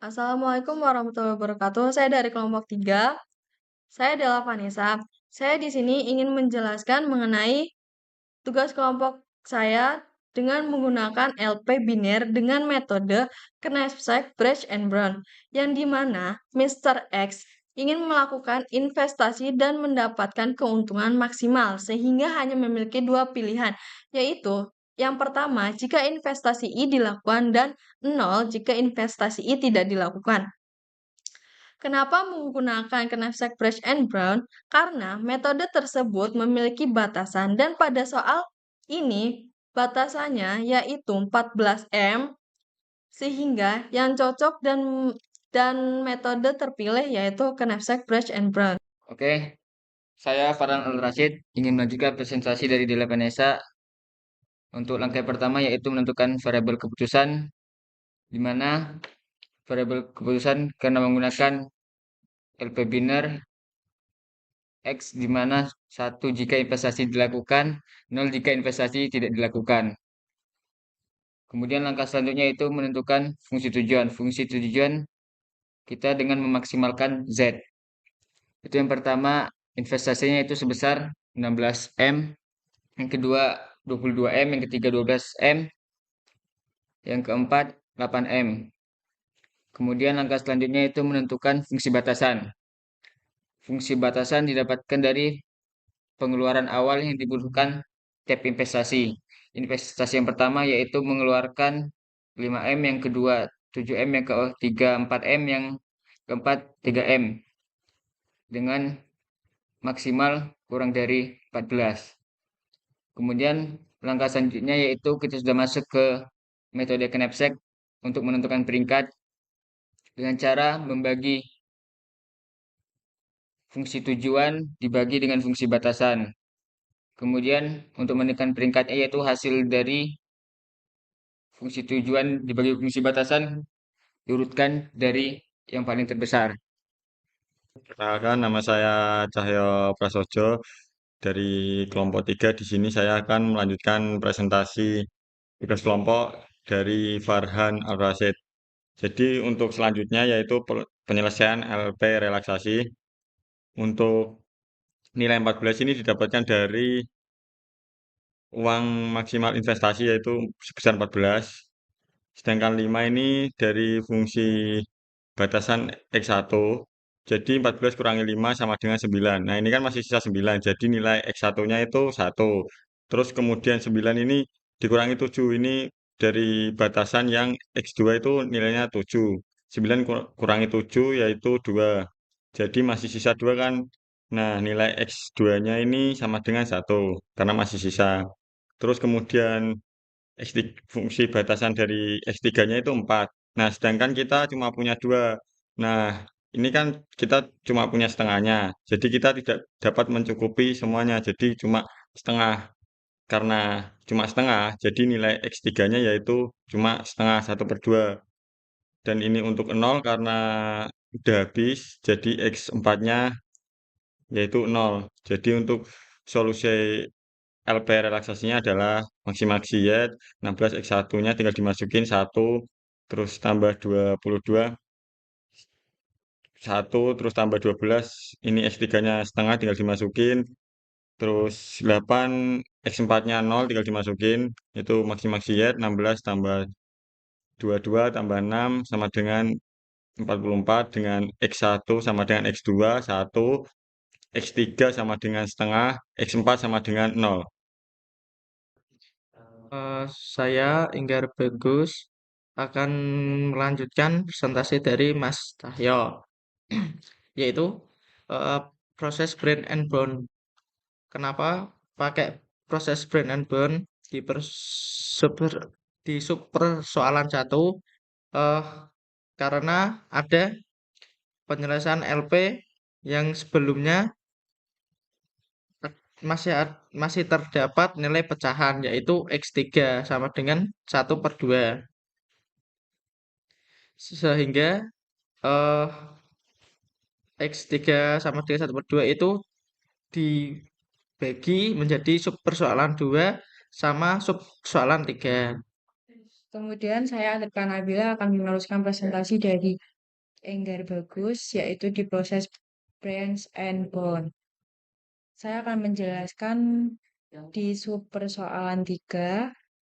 Assalamualaikum warahmatullahi wabarakatuh. Saya dari kelompok 3. Saya adalah Vanessa. Saya di sini ingin menjelaskan mengenai tugas kelompok saya dengan menggunakan LP biner dengan metode Knapsack, Brecht, and Brown, yang dimana Mr. X ingin melakukan investasi dan mendapatkan keuntungan maksimal sehingga hanya memiliki dua pilihan, yaitu yang pertama jika investasi I dilakukan dan nol jika investasi I tidak dilakukan. Kenapa menggunakan Knapsack, Brecht, and Brown? Karena metode tersebut memiliki batasan dan pada soal ini batasannya yaitu 14 M sehingga yang cocok dan metode terpilih yaitu Knapsack, Brecht, and Brown. Oke, saya Farhan Al-Rashid ingin melanjutkan presentasi dari Dela Vanessa. Untuk langkah pertama yaitu menentukan variabel keputusan, di mana variabel keputusan karena menggunakan LP biner X, di mana 1 jika investasi dilakukan, 0 jika investasi tidak dilakukan. Kemudian langkah selanjutnya itu menentukan fungsi tujuan. Fungsi tujuan kita dengan memaksimalkan Z. Itu yang pertama, investasinya itu sebesar 16 M, yang kedua 22 M, yang ketiga 12 M, yang keempat 8 M. Kemudian langkah selanjutnya itu menentukan fungsi batasan. Fungsi batasan didapatkan dari pengeluaran awal yang dibutuhkan tiap investasi. Investasi yang pertama yaitu mengeluarkan 5M, yang kedua 7M, yang ketiga 4M, yang keempat 3M dengan maksimal kurang dari 14. Kemudian langkah selanjutnya yaitu kita sudah masuk ke metode Knapsack untuk menentukan peringkat dengan cara membagi fungsi tujuan dibagi dengan fungsi batasan. Kemudian untuk menekan peringkatnya yaitu hasil dari fungsi tujuan dibagi fungsi batasan diurutkan dari yang paling terbesar. Perkenalkan, nama saya Cahyo Prasojo dari kelompok 3. Di sini saya akan melanjutkan presentasi tugas kelompok dari Farhan Al-Rasyid. Jadi untuk selanjutnya yaitu penyelesaian LP relaksasi. Untuk nilai 14 ini didapatkan dari uang maksimal investasi yaitu sebesar 14. Sedangkan 5 ini dari fungsi batasan X1. Jadi 14 kurangi 5 sama dengan 9. Nah, ini kan masih sisa 9. Jadi nilai X1-nya itu 1. Terus kemudian 9 ini dikurangi 7. Ini dari batasan yang X2 itu nilainya 7. 9 kurangi 7 yaitu 2. Jadi masih sisa 2 kan. Nah, nilai X2-nya ini sama dengan 1 karena masih sisa. Terus kemudian fungsi batasan dari X3-nya itu 4. Nah, sedangkan kita cuma punya 2. Nah, ini kan kita cuma punya setengahnya. Jadi kita tidak dapat mencukupi semuanya. Jadi cuma setengah. Karena cuma setengah, jadi nilai X3-nya yaitu cuma setengah 1/2. Dan ini untuk 0 karena udah habis. Jadi X4-nya yaitu 0. Jadi untuk solusi LP relaksasinya adalah maksi Y, 16 X1-nya tinggal dimasukin 1, terus tambah 22, 1, terus tambah 12, ini X3-nya setengah tinggal dimasukin, terus 8, X4-nya 0 tinggal dimasukin, itu maksi Y, 16 tambah 22 tambah 6 sama dengan 44, dengan X1 sama dengan X2, 1, X3 sama dengan setengah, X4 sama dengan 0. Saya Inggar Bagus akan melanjutkan presentasi dari Mas Cahyo, yaitu eh, proses Brain and Bone. Kenapa pakai proses Brain and Bone di sub persoalan 1? eh, karena ada penyelesaian LP yang sebelumnya masih terdapat nilai pecahan yaitu X3 sama dengan 1/2. Sehingga eh, X3 sama dengan 1/2 itu dibagi menjadi sub persoalan 2 sama sub persoalan 3. Kemudian saya Tirta Nabila akan meneruskan presentasi dari Enggar Bagus, yaitu di proses branch and bond. Saya akan menjelaskan di sub persoalan 3.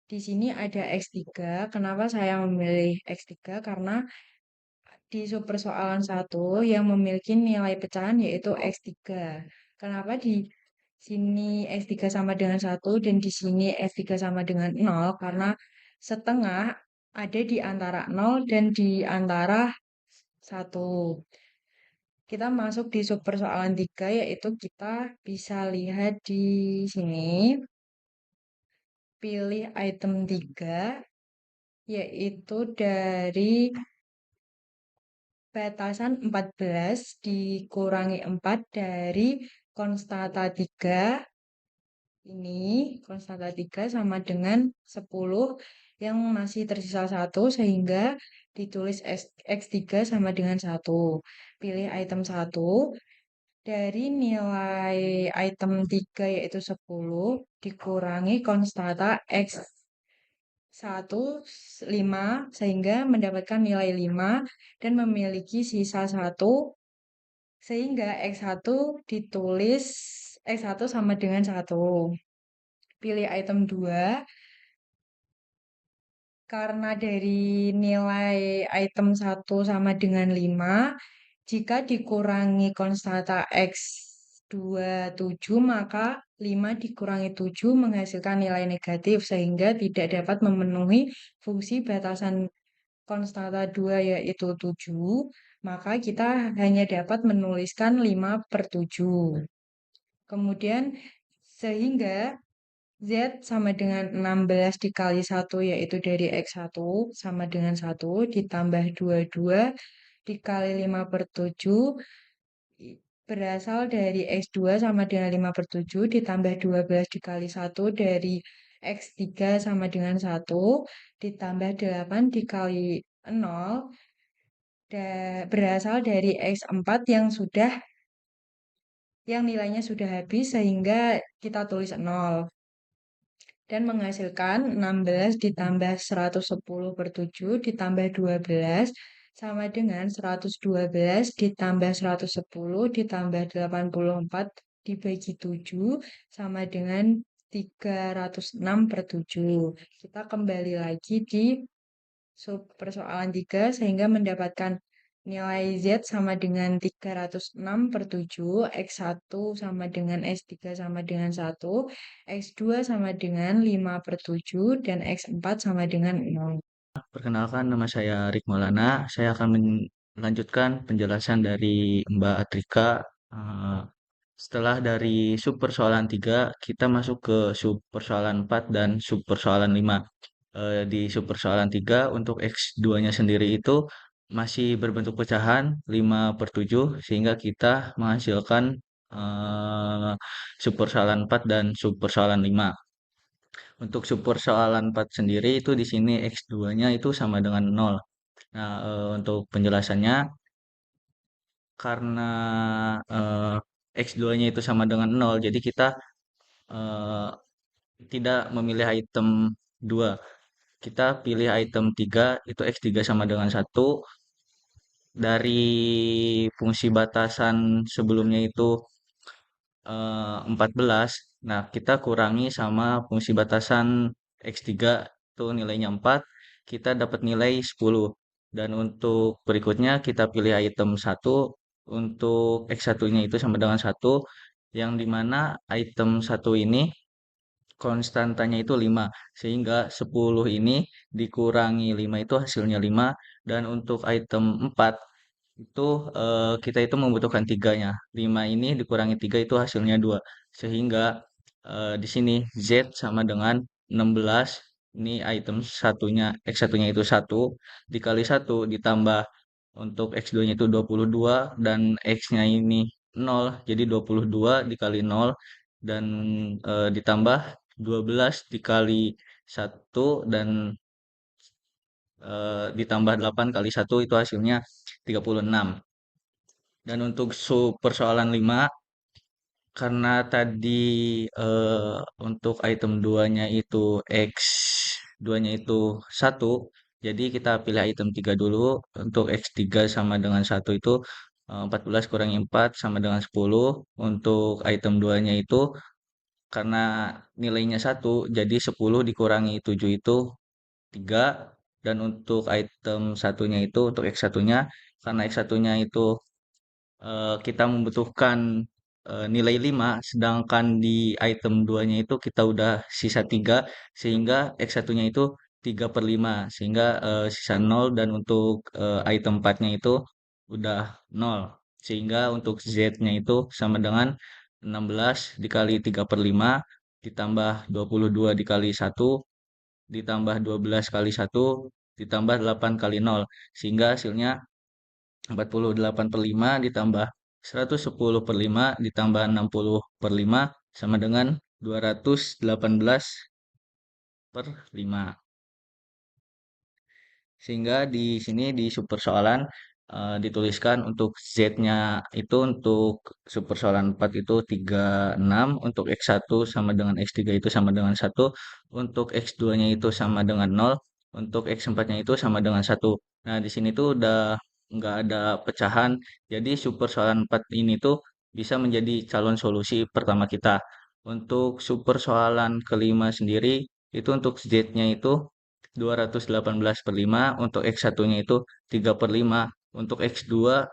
Di sini ada X3. Kenapa saya memilih X3? Karena di sub persoalan 1 yang memiliki nilai pecahan yaitu X3. Kenapa di sini X3 sama dengan 1 dan di sini X3 sama dengan 0? Karena setengah ada di antara 0 dan di antara 1. Kita masuk di sub persoalan 3 yaitu kita bisa lihat di sini. Pilih item 3 yaitu dari batasan 14 dikurangi 4 dari konstanta 3. Ini konstanta 3 sama dengan 10 yang masih tersisa 1 sehingga ditulis X3 sama dengan 1. Pilih item 1 dari nilai item 3 yaitu 10 dikurangi konstanta X1 5 sehingga mendapatkan nilai 5 dan memiliki sisa 1 sehingga X1 ditulis X1 sama dengan 1. Pilih item 2 karena dari nilai item 1 sama dengan 5 jika dikurangi konstanta X27 maka 5 dikurangi 7 menghasilkan nilai negatif sehingga tidak dapat memenuhi fungsi batasan konstanta 2 yaitu 7, maka kita hanya dapat menuliskan 5/7. Kemudian sehingga Z sama dengan 16 dikali 1 yaitu dari X1 sama dengan 1 ditambah 22 dikali 5/7 berasal dari X2 sama dengan 5/7 ditambah 12 dikali 1 dari X3 sama dengan 1 ditambah 8 dikali 0 berasal dari X4 yang nilainya sudah habis sehingga kita tulis 0 dan menghasilkan 16 ditambah 110/7 ditambah 12 sama dengan 112 ditambah 110 ditambah 84 dibagi 7 sama dengan 306/7. Kita kembali lagi di sub persoalan 3 sehingga mendapatkan nilai Z sama dengan 306/7, X1 sama dengan S3 sama dengan 1, X2 sama dengan 5/7, dan X4 sama dengan 0. Perkenalkan, nama saya Rik Maulana. Saya akan melanjutkan penjelasan dari Mbak Atrika. Eh, Setelah dari sub persoalan 3, kita masuk ke sub persoalan 4 dan sub persoalan 5. Di sub persoalan 3 untuk X2-nya sendiri itu masih berbentuk pecahan 5/7 sehingga kita menghasilkan sub persoalan 4 dan sub persoalan 5. Untuk sub persoalan 4 sendiri itu di sini X2-nya itu sama dengan 0. Nah, untuk penjelasannya karena X2-nya itu sama dengan 0, jadi kita eh, tidak memilih item 2. Kita pilih item 3, itu X3 sama dengan 1. Dari fungsi batasan sebelumnya itu 14. Nah, kita kurangi sama fungsi batasan X3 itu nilainya 4, kita dapat nilai 10. Dan untuk berikutnya kita pilih item 1 untuk X1-nya itu sama dengan 1 yang dimana item 1 ini konstantanya itu 5 sehingga 10 ini dikurangi 5 itu hasilnya 5 dan untuk item 4 itu kita itu membutuhkan tiganya. 5 ini dikurangi 3 itu hasilnya 2. Sehingga di sini Z sama dengan 16. Ini item satunya X1-nya itu 1 dikali 1 ditambah untuk X2-nya itu 22 dan X-nya ini 0. Jadi 22 dikali 0 dan ditambah 12 dikali 1 dan ditambah 8 kali 1 itu hasilnya 36. Dan untuk persoalan 5 karena tadi untuk item 2-nya itu X 2-nya itu 1 Jadi kita pilih item 3 dulu. Untuk X3 sama dengan 1 itu 14 kurangi 4 sama dengan 10. Untuk item 2-nya itu karena nilainya 1, jadi 10 dikurangi 7 itu 3. Dan untuk item satunya itu untuk X1-nya, karena X1-nya itu kita membutuhkan nilai 5, sedangkan di item 2-nya itu kita udah sisa 3, sehingga X1-nya itu 3/5, sehingga sisa 0. Dan untuk item 4-nya itu udah 0, sehingga untuk Z-nya itu sama dengan 16 dikali 3/5 ditambah 22 dikali 1 ditambah 12 kali 1 ditambah 8 kali 0, sehingga hasilnya 48/5 ditambah 110/5 ditambah 60/5 sama dengan 218/5. Sehingga di sini di super soalan dituliskan untuk Z-nya itu untuk super soalan 4 itu 36, untuk X1 sama dengan X3 itu sama dengan 1, untuk X2-nya itu sama dengan 0, untuk X4-nya itu sama dengan 1. Nah, di sini tuh udah nggak ada pecahan, jadi super soalan 4 ini tuh bisa menjadi calon solusi pertama kita. Untuk super soalan kelima sendiri, itu untuk Z-nya itu 218/5, untuk X1-nya itu 3/5, untuk X2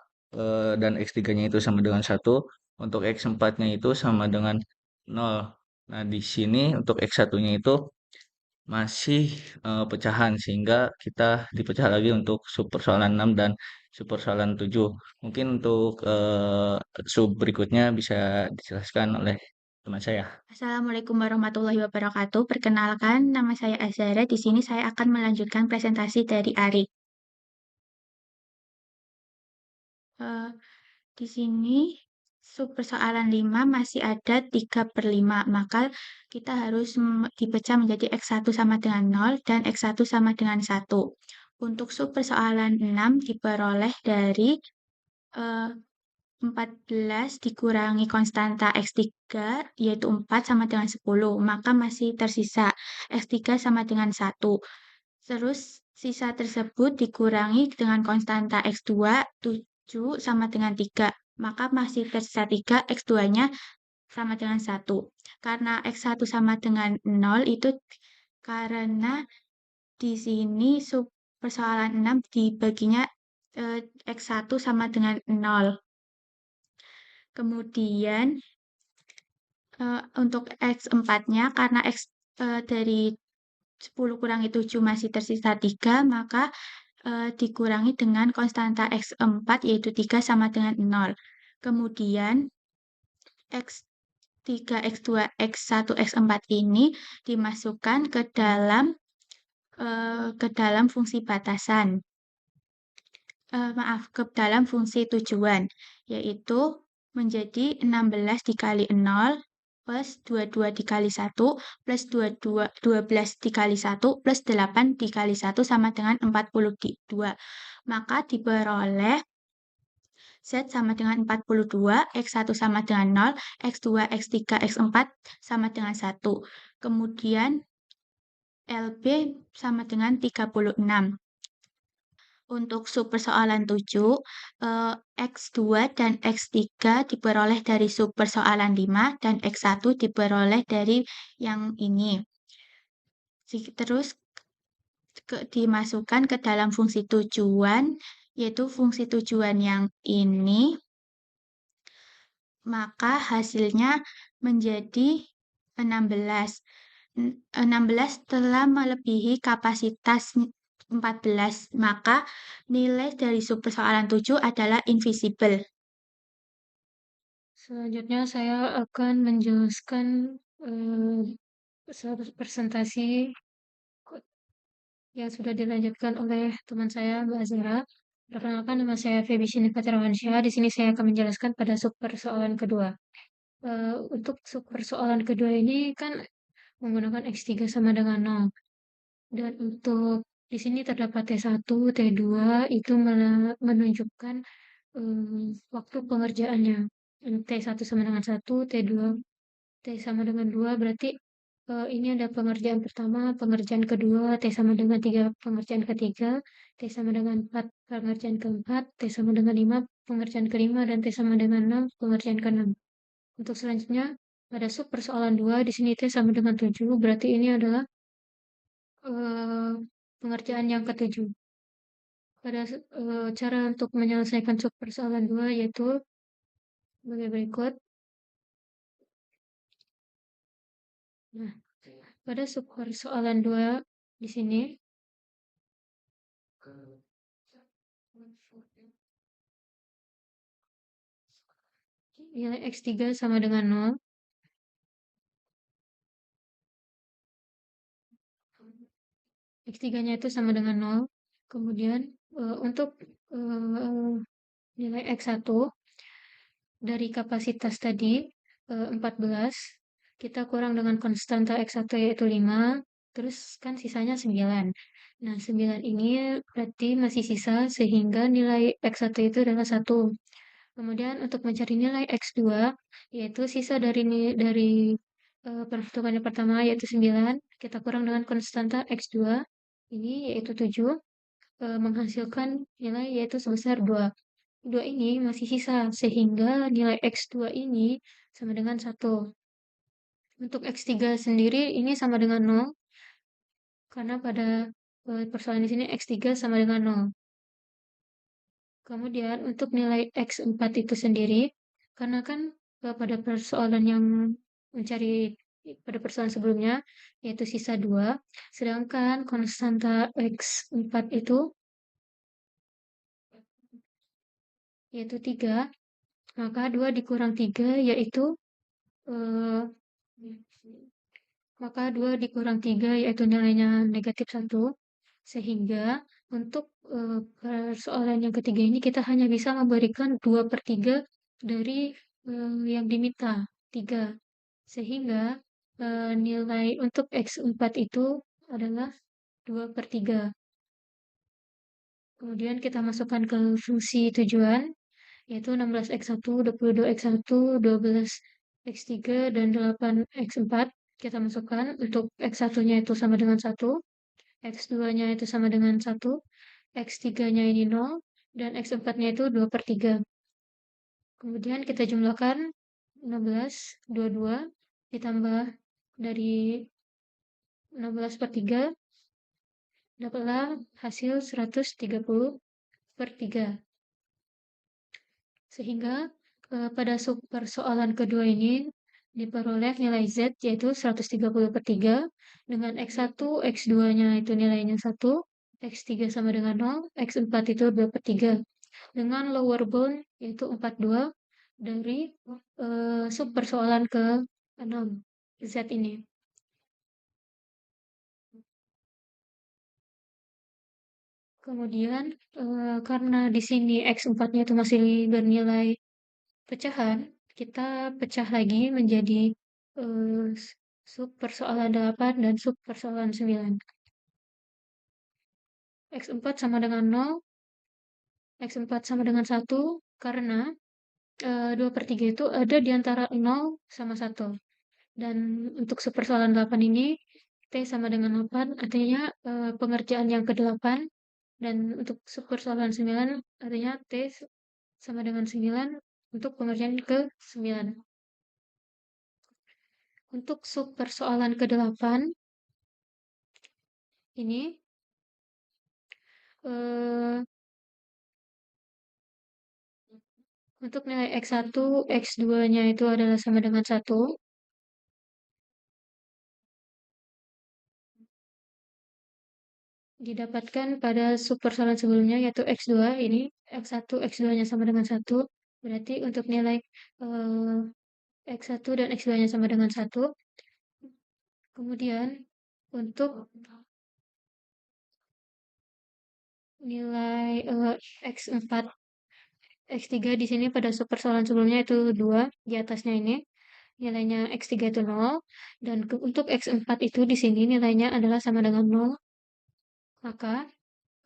dan X3-nya itu sama dengan 1, untuk X4-nya itu sama dengan 0. Nah, di sini untuk X1-nya itu masih pecahan, sehingga kita dipecah lagi untuk super soalan 6 dan super soalan 7. Mungkin untuk sub berikutnya bisa dijelaskan oleh teman saya. Assalamualaikum warahmatullahi wabarakatuh. Perkenalkan, nama saya Azhara. Di sini saya akan melanjutkan presentasi dari Ari. Eh, di sini sub persoalan 5 masih ada 3/5, maka kita harus dipecah menjadi X1 sama dengan 0 dan X1 sama dengan 1. Untuk sub persoalan 6 diperoleh dari 14 dikurangi konstanta X3, yaitu 4 sama dengan 10, maka masih tersisa X3 sama dengan 1. Terus sisa tersebut dikurangi dengan konstanta X2, 7 sama dengan 3, maka masih tersisa 3, X2-nya sama dengan 1. Karena X1 sama dengan 0 itu karena di sini sub persoalan 6 dibaginya X1 sama dengan 0. Kemudian untuk X4-nya karena dari 10 kurangi 7 masih tersisa 3, maka dikurangi dengan konstanta X4 yaitu 3 sama dengan 0. Kemudian X3, X2, X1, X4 ini dimasukkan ke dalam fungsi batasan. Ke dalam fungsi tujuan, yaitu menjadi 16 dikali 0 plus 22 dikali 1 plus 12 dikali 1 plus 8 dikali 1 sama dengan 42. Maka diperoleh Z sama dengan 42, X1 sama dengan 0, X2, X3, X4 sama dengan 1. Kemudian LB sama dengan 36. Untuk sub persoalan 7, X2 dan X3 diperoleh dari sub persoalan 5 dan X1 diperoleh dari yang ini. Terus dimasukkan ke dalam fungsi tujuan, yaitu fungsi tujuan yang ini, maka hasilnya menjadi 16. 16 telah melebihi kapasitas 14, maka nilai dari sub persoalan 7 adalah invisible. Selanjutnya saya akan menjelaskan presentasi yang sudah dilanjutkan oleh teman saya, Mbak Azhara. Perkenalkan, nama saya Feby Shini Fatirwansyah. Di sini saya akan menjelaskan pada sub persoalan kedua. Untuk sub persoalan kedua ini kan menggunakan X3 sama dengan 0. Dan untuk di sini terdapat T1, T2 itu menunjukkan waktu pengerjaannya. T1 sama dengan 1, T2, T sama dengan 2 berarti ini ada pengerjaan pertama, pengerjaan kedua, T sama dengan 3, pengerjaan ketiga, T sama dengan 4, pengerjaan keempat, T sama dengan 5, pengerjaan kelima, dan T sama dengan 6, pengerjaan keenam. Untuk selanjutnya, pada sub persoalan 2, di sini T sama dengan 7, berarti ini adalah pengerjaan yang ketujuh. Pada cara untuk menyelesaikan sub persoalan 2 yaitu sebagai berikut. Nah, pada sub persoalan 2 di sini nilai X3 sama dengan 0. X3-nya itu sama dengan 0. Kemudian untuk nilai X1 dari kapasitas tadi 14, kita kurang dengan konstanta X1 yaitu 5, terus kan sisanya 9. Nah, 9 ini berarti masih sisa sehingga nilai X1 itu adalah 1. Kemudian untuk mencari nilai X2 yaitu sisa dari perhitungan yang pertama yaitu 9, kita kurang dengan konstanta X2 ini yaitu 7, menghasilkan nilai yaitu sebesar 2. 2 ini masih sisa sehingga nilai X2 ini sama dengan 1. Untuk X3 sendiri ini sama dengan 0 karena pada persoalan di sini X3 sama dengan 0. Kemudian untuk nilai X4 itu sendiri, karena kan pada persoalan yang mencari pada persoalan sebelumnya, yaitu sisa 2, sedangkan konstanta X4 itu yaitu 3, maka 2 dikurang 3 yaitu maka 2 dikurang 3 yaitu nilainya negatif 1, sehingga untuk persoalan yang ketiga ini kita hanya bisa memberikan 2/3 dari yang diminta, 3. Sehingga nilai untuk X4 itu adalah 2/3. Kemudian kita masukkan ke fungsi tujuan, yaitu 16x1, 22x1, 12x3, dan 8x4. Kita masukkan untuk x1-nya itu sama dengan 1, x2-nya itu sama dengan 1, x3-nya ini 0, dan x4-nya itu 2/3. Kemudian kita jumlahkan 16, 22, ditambah dari 16/3, dapatlah hasil 130/3. Sehingga pada sub persoalan kedua ini diperoleh nilai Z yaitu 130/3 dengan X1, X2-nya itu nilainya 1, X3 sama dengan 0, X4 itu 2/3 dengan lower bound yaitu 42 dari sub persoalan ke-6 Z ini. Kemudian karena di sini X4-nya itu masih bernilai pecahan, kita pecah lagi menjadi sub persoalan 8 dan sub persoalan 9. X4 sama dengan 0, X4 sama dengan 1, karena 2/3 itu ada di antara 0 sama 1. Dan untuk sub persoalan 8 ini, T sama dengan 8, artinya pengerjaan yang ke-8. Dan untuk sub persoalan 9, artinya T sama dengan 9 untuk pengerjaan ke-9. Untuk sub persoalan ke-8 ini untuk nilai X1, X2-nya itu adalah sama dengan 1. Didapatkan pada sub persoalan sebelumnya yaitu X2 ini, X1, X2-nya sama dengan 1. Berarti untuk nilai X1 dan X2-nya sama dengan 1. Kemudian untuk nilai X4, X3 di sini pada sub persoalan sebelumnya itu 2, di atasnya ini nilainya X3 itu 0, dan untuk X4 itu di sini nilainya adalah sama dengan 0. Maka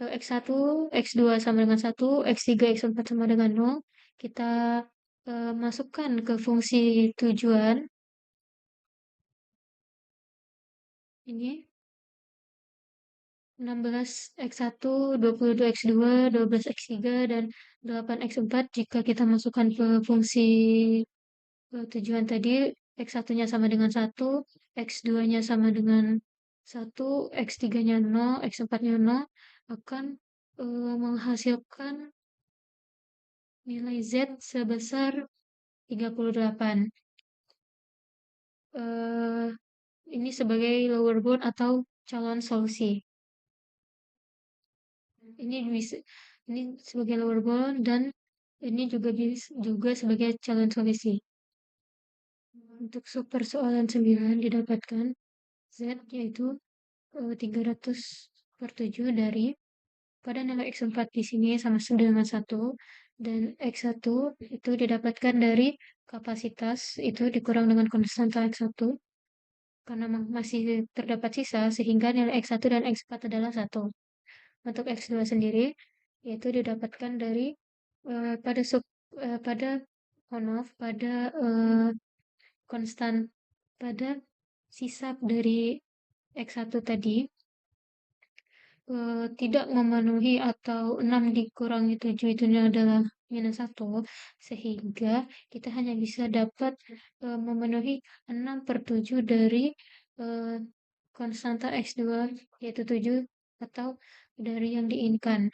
X1, X2 sama dengan 1, X3, X4 sama dengan 0. Kita masukkan ke fungsi tujuan ini 16x1, 22x2, 12x3, dan 8x4 jika kita masukkan ke fungsi tujuan tadi, x1-nya sama dengan 1, x2-nya sama dengan 1, x3-nya 0, x4-nya 0, akan menghasilkan nilai Z sebesar 38. Ini sebagai lower bound atau calon solusi. Ini sebagai lower bound dan ini juga sebagai calon solusi. Untuk sub persoalan 9 didapatkan Z yaitu 300/7 dari pada nilai X4 di sini sama dengan 1 dan X1 itu didapatkan dari kapasitas itu dikurang dengan konstanta X1 karena masih terdapat sisa sehingga nilai X1 dan X4 adalah 1. Untuk X2 sendiri yaitu didapatkan dari pada konstan pada sisa dari X1 tadi tidak memenuhi atau 6 dikurangi 7 itu adalah -1 sehingga kita hanya bisa dapat memenuhi 6/7 dari konstanta X2 yaitu 7 atau dari yang diinginkan.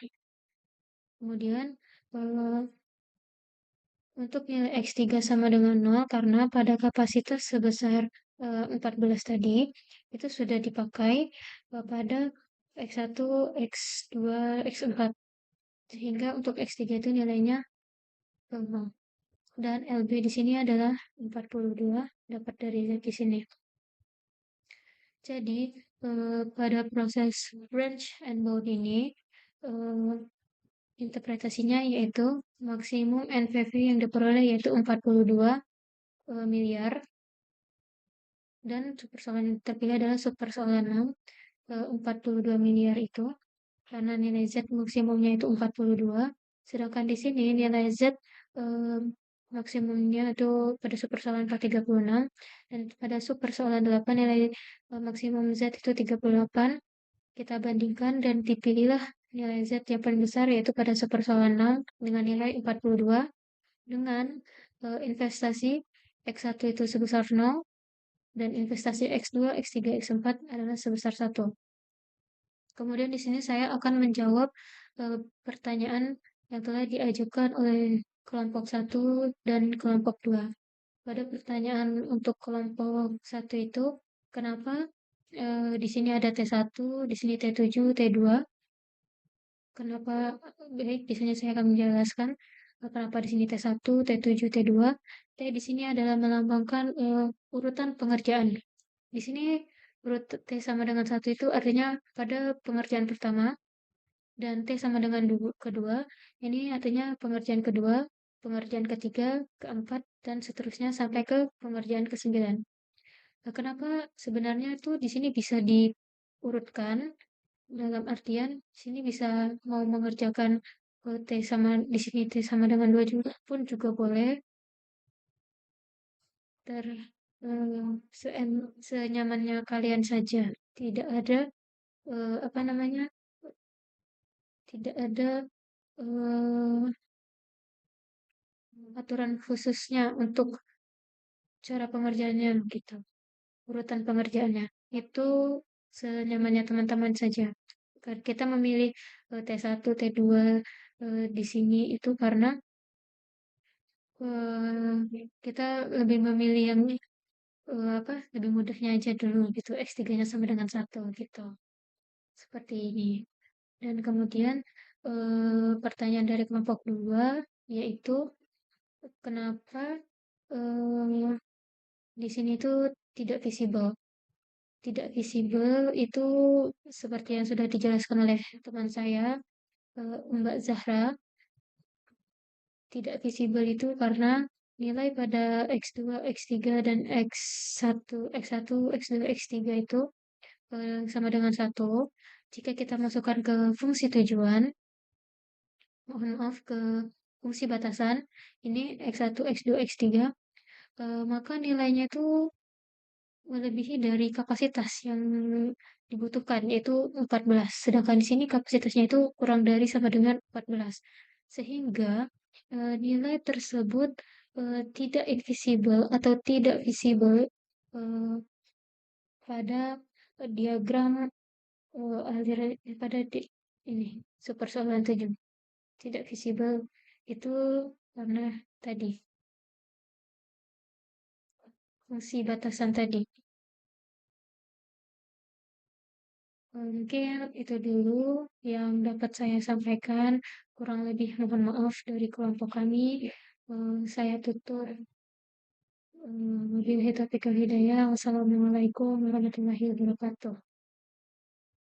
Kemudian untuk nilai X3 sama dengan 0 karena pada kapasitas sebesar 14 tadi itu sudah dipakai pada X1, X2, X4 sehingga untuk X3 itu nilainya 0. Dan LB di sini adalah 42 dapat dari Z di sini. Jadi pada proses branch and bound ini interpretasinya yaitu maksimum NPV yang diperoleh yaitu 42 miliar dan persoalan yang terpilih adalah subpersoalan 6 42 miliar itu karena nilai Z maksimumnya itu 42 sedangkan di sini nilai Z maksimumnya itu pada subpersoalan 436 dan pada subpersoalan 8 nilai maksimum Z itu 38 kita bandingkan dan dipilihlah nilai Z yang paling besar yaitu pada subpersoalan 6 dengan nilai 42 dengan investasi X1 itu sebesar 0 dan investasi X2, X3, X4 adalah sebesar 1. Kemudian di sini saya akan menjawab pertanyaan yang telah diajukan oleh kelompok 1 dan kelompok 2. Pada pertanyaan untuk kelompok 1 itu, kenapa di sini ada T1, di sini T7, T2. Kenapa? Baik, di sini saya akan menjelaskan kenapa di sini T1, T7, T2. T di sini adalah melambangkan urutan pengerjaan. Di sini urut T sama dengan 1 itu artinya pada pengerjaan pertama dan T sama dengan kedua. Ini artinya pengerjaan kedua, pengerjaan ketiga, keempat, dan seterusnya sampai ke pengerjaan ke-9. Nah, kenapa sebenarnya itu di sini bisa diurutkan dalam artian sini bisa mau mengerjakan T sama di sini T sama dengan 2 juga pun juga boleh senyamannya kalian saja tidak ada tidak ada aturan khususnya untuk cara pengerjaannya gitu urutan pengerjaannya itu senyamannya teman-teman saja. Kita memilih T1, T2 di sini itu karena kita lebih memilih yang lebih mudahnya aja dulu gitu. X3-nya sama dengan 1 gitu. Seperti ini. Dan kemudian pertanyaan dari kelompok 2 yaitu kenapa di sini tuh tidak visible. Tidak visible itu seperti yang sudah dijelaskan oleh teman saya, Mbak Zahra. Tidak visible itu karena nilai pada X2, X3, dan X1, X2, X3 itu sama dengan 1. Jika kita masukkan ke fungsi tujuan, mohon maaf ke fungsi batasan, ini X1, X2, X3, maka nilainya itu melebihi dari kapasitas yang dibutuhkan, yaitu 14. Sedangkan di sini kapasitasnya itu kurang dari sama dengan 14. Sehingga nilai tersebut tidak invisible atau tidak visible eh, pada diagram aliran pada ini persoalan 7. Tidak visible itu karena tadi fungsi batasan tadi. Mungkin itu dulu yang dapat saya sampaikan. Kurang lebih mohon maaf dari kelompok kami. Saya tutur. Wabillahi taufiq wal hidayah. Wassalamualaikum warahmatullahi wabarakatuh.